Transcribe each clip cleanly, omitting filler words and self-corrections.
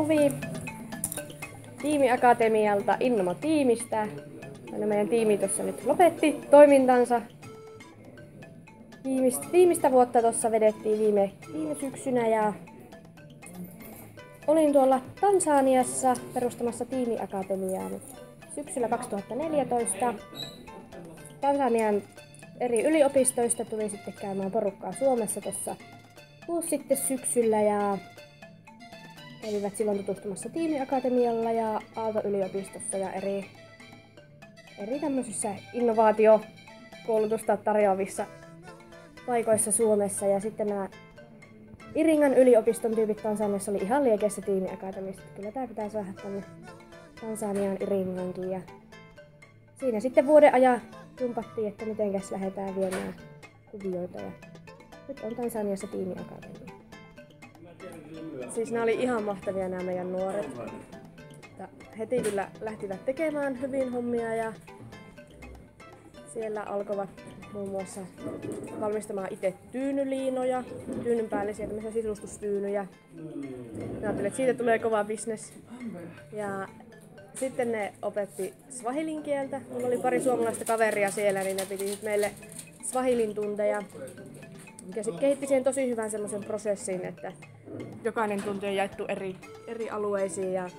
Suvi Tiimiakatemialta Innoma-tiimistä. Meidän tiimi tuossa nyt lopetti toimintansa. Viimeistä vuotta tuossa vedettiin viime syksynä ja olin tuolla Tansaniassa perustamassa tiimiakatemiaa nyt syksyllä 2014. Tansanian eri yliopistoista tuli sitten käymään porukkaa Suomessa tuossa vuosi sitten syksyllä ja kävivät silloin tutustumassa tiimiakatemialla ja Aalto-yliopistossa ja eri tämmöisissä innovaatiokoulutusta tarjoavissa paikoissa Suomessa. Ja sitten nämä Iringan yliopiston tyypit Tansaniassa oli ihan liekeissä tiimiakatemista. Kyllä tää pitää saada tänne Tansaniaan Iringankin. Ja siinä sitten vuoden ajan jumpattiin, että mitenkäs lähdetään viemään kuvioita. Ja nyt on Tansaniassa tiimiakatemia. Siis nämä oli ihan mahtavia nämä meidän nuoret. Heti kyllä lähtivät tekemään hyvin hommia ja siellä alkoivat muun muassa valmistamaan itse tyynyliinoja, tyynyn päällisiä tämmöisiä sisustustyynyjä. Mä ajattelin, että siitä tulee kova bisnes. Ja sitten ne opetti swahilin kieltä. Mulla oli pari suomalaista kaveria siellä, niin ne piti meille swahilin tunteja. Mikä kehitti siihen tosi hyvän semmoisen prosessin, että jokainen tunti on jaettu eri alueisiin ja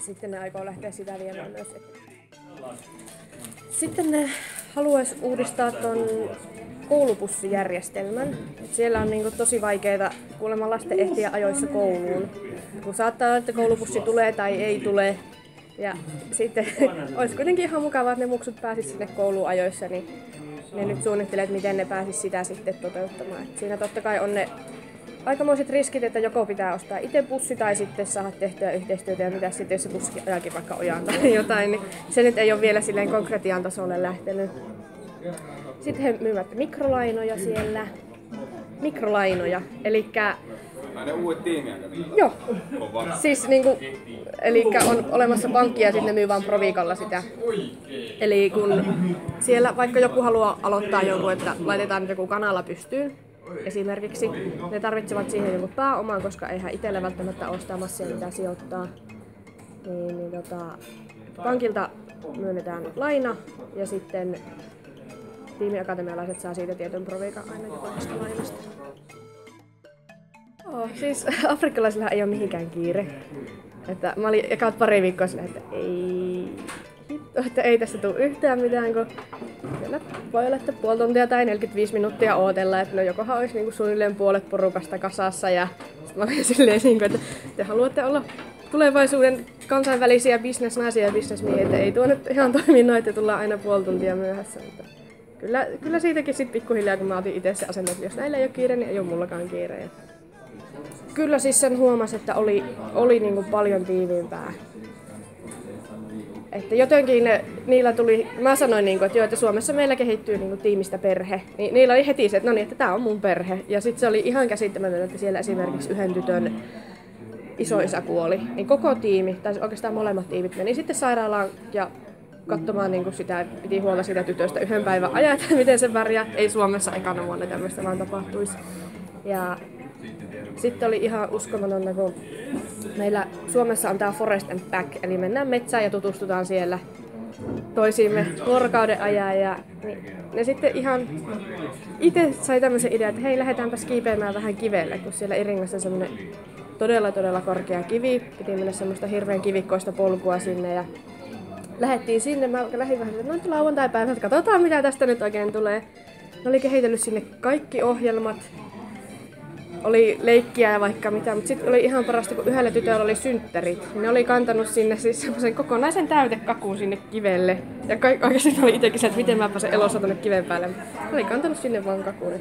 sitten ne aikoo lähteä sitä viemään myös. Sitten ne haluaisi uudistaa ton koulubussijärjestelmän. Siellä on niinku tosi vaikeaa kuulemma lasten ehtiä ajoissa kouluun. Kun saattaa olla, että koulubussi tulee tai ei tule. Ja sitten olisi kuitenkin ihan mukavaa, että ne muksut pääsisivät sinne kouluun ajoissa, niin ne nyt suunnittelee, että miten ne pääsisivät sitä sitten toteuttamaan. Et siinä totta kai on ne aikamoiset riskit, että joko pitää ostaa itse bussi tai sitten saada tehtyä yhteistyötä ja mitä sitten, jos se bussi ajakin vaikka ojaan tai jotain, niin se nyt ei ole vielä silleen konkretian tasolle lähtenyt. Sitten he myyvät mikrolainoja siellä. Mikrolainoja, elikkä ne uudet tiimiä? Joo. Siis niinku, elikkä on olemassa pankki ja sitten ne myy vaan proviikalla sitä. Eli kun siellä vaikka joku haluaa aloittaa jonkun, että laitetaan joku kanala pystyyn, esimerkiksi, ne tarvitsevat siihen jonkun pääoman, koska eihän itselle välttämättä ole sitä massia mitä sijoittaa. Pankilta myönnetään laina ja sitten tiimiakatemialaiset saa siitä tietyn proviikan aina jokaisesta lainasta. Siis afrikkalaisilla ei ole mihinkään kiire. Että mä olin ekat pari viikkoa sillä, että ei tästä tule yhtään mitään, kun voi olla, että puoli tuntia tai 45 minuuttia ootella, että no jokohan olisi niinku suunnilleen puolet porukasta kasassa ja sit mä olin silleen, että te haluatte olla tulevaisuuden kansainvälisiä bisnesnaisia ja bisnesmiehiä, että ei tuo nyt ihan toimi noin, että tullaan aina puoli tuntia myöhässä. Mutta kyllä siitäkin sit pikkuhiljaa, kun mä otin itse se asenne, että jos näillä ei ole kiire, niin ei ole mullakaan kiire. Kyllä siis sen huomasi, että oli niinku paljon tiiviimpää. Että jotenkin niillä tuli, mä sanoin niinku, että joo, että Suomessa meillä kehittyy niinku tiimistä perhe. Niin niillä oli heti se, että no niin, että tää on mun perhe. Ja sitten se oli ihan käsittämätöntä, että siellä esimerkiksi yhden tytön isoisä kuoli. Niin koko tiimi, tai oikeastaan molemmat tiimit meni sitten sairaalaan ja katsomaan niinku sitä, piti huolta siitä tytöstä yhden päivän ajan, että miten se pärjää. Ei Suomessa ekana vuonna tämmöistä vaan tapahtuisi. Ja sitten oli ihan uskomatonta, kun meillä Suomessa on tää Forest and Back, eli mennään metsään ja tutustutaan siellä toisiimme vuorokauden ajan. Ja ne sitten ihan itse sai tämmöisen idean, että hei, lähdetäänpäs kiipeämään vähän kivelle, kun siellä Iringassa on semmoinen todella korkea kivi. Piti mennä semmoista hirveän kivikkoista polkua sinne ja lähdettiin sinne. Mä lähdin vähän, että no lauantai-päivä, että katsotaan mitä tästä nyt oikein tulee. Ne oli kehitellyt sinne kaikki ohjelmat. Oli leikkiä ja vaikka mitä, mutta sitten oli ihan parasta, kun yhdellä tytöllä oli synttärit. Ne oli kantanut sinne siis semmoisen kokonaisen täytekakuun sinne kivelle. Ja oikeasti oli itsekin se, että miten mä pääsen elossa tuonne kiven päälle. Ne oli kantanut sinne vaan kakuun.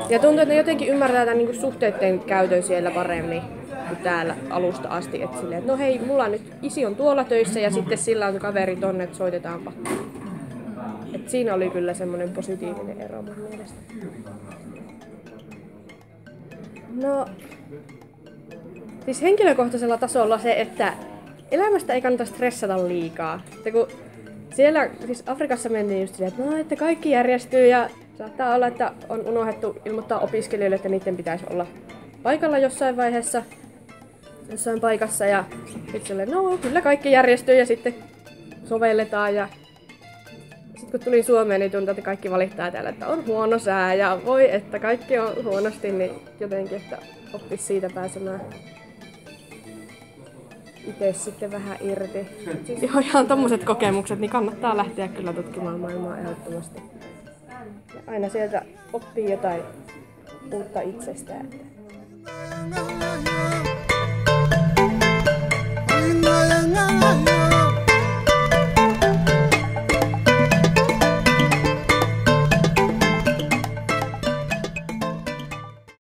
Ja tuntuu, että ne jotenkin ymmärtää tämän niin suhteiden käytön siellä paremmin kuin täällä alusta asti. Että silleen, että no hei, mulla nyt isi on tuolla töissä ja sitten sillä on kaveri tonne, että soitetaanpa. Et siinä oli kyllä semmoinen positiivinen ero mun mielestä. No, siis henkilökohtaisella tasolla se, että elämästä ei kannata stressata liikaa. Että kun siellä, siis Afrikassa mentiin just silleen, että no, että kaikki järjestyy ja saattaa olla, että on unohdettu ilmoittaa opiskelijoille, että niiden pitäisi olla paikalla jossain vaiheessa. jossain paikassa ja sitten no kyllä kaikki järjestyy ja sitten sovelletaan ja sitten kun tulin Suomeen, niin tuntui, että kaikki valittaa täällä, että on huono sää ja voi, että kaikki on huonosti, niin jotenkin, että oppisi siitä pääsemään itse sitten vähän irti. Sitten ihan tommoset kokemukset, niin kannattaa lähteä kyllä tutkimaan maailmaa ehdottomasti. Ja aina sieltä oppii jotain uutta itsestään.